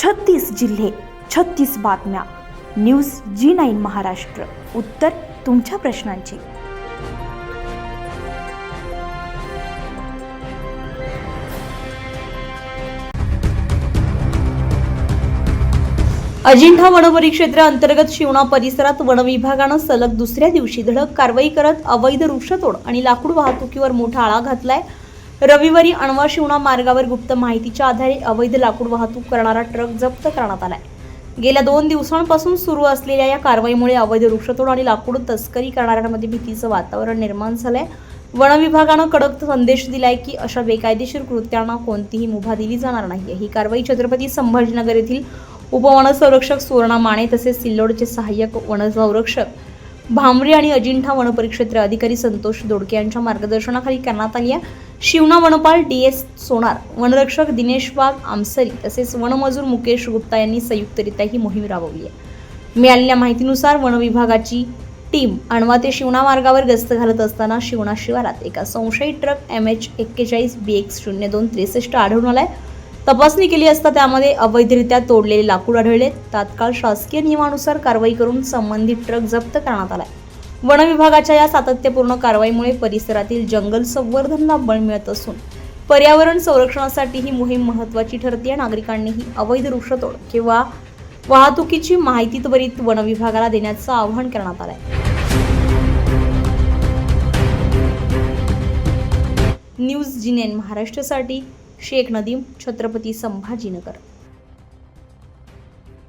36 जिल्हे, 36 बातम्या. News G9 Maharashtra. उत्तर तुमच्या प्रश्नांची. अजिंठा वनपरिक्षेत्र अंतर्गत शिवणा परिसरात वन विभागानं सलग दुसऱ्या दिवशी धडक कारवाई करत अवैध वृक्षतोड आणि लाकूड वाहतुकीवर मोठा आळा घातलाय. रविवारी अणवा शिवणा मार्गावर गुप्त माहितीच्या आधारे अवैध लाकूड वाहतूक करणारा ट्रक जप्त करण्यात आलाय. गेल्या 2 दिवसांपासून सुरू असलेल्या या कारवाईमुळे अवैध वृक्षतोड आणि लाकूड तस्करी करणाऱ्यांमध्ये भीतीचं वातावरण निर्माण झालंय. वन विभागानं कडक संदेश दिलाय की अशा बेकायदेशीर कृत्यांना कोणतीही मुभा दिली जाणार नाही. ही कारवाई छत्रपती संभाजीनगर येथील उपवनसंरक्षक सुवर्णा माने तसेच सिल्लोडचे सहाय्यक वनसंरक्षक भामरे आणि अजिंठा वनपरिक्षेत्र अधिकारी संतोष दोडके यांच्या मार्गदर्शनाखाली करण्यात आली आहे. शिवणा वनपाल DS सोनार, वनरक्षक दिनेश वाघ आमसरी तसेच वनमजूर मुकेश गुप्ता यांनी संयुक्तरित्या ही मोहीम राबवली आहे. मिळालेल्या माहितीनुसार वन विभागाची टीम अणवा ते शिवणा मार्गावर गस्त घालत असताना शिवणा शिवारात एका संशयित ट्रक MH 41 BX 0263 आढळून आलाय. तपासणी केली असता त्यामध्ये अवैधरित्या तोडलेले लाकूड आढळले. तात्काळ शासकीय नियमानुसार कारवाई करून संबंधित ट्रक जप्त करण्यात आलाय. वन विभागाच्या या सातत्यपूर्ण कारवाईमुळे परिसरातील जंगल संवर्धनाला बळ मिळत असून पर्यावरण संरक्षणासाठी ही मोहीम महत्त्वाची ठरते. नागरिकांनीही अवैध वृक्षतोड किंवा वाहतुकीची माहिती त्वरित वन विभागाला देण्याचं आवाहन करण्यात आलंय. न्यूज G9 महाराष्ट्रासाठी शेख नदीम, छत्रपती संभाजीनगर.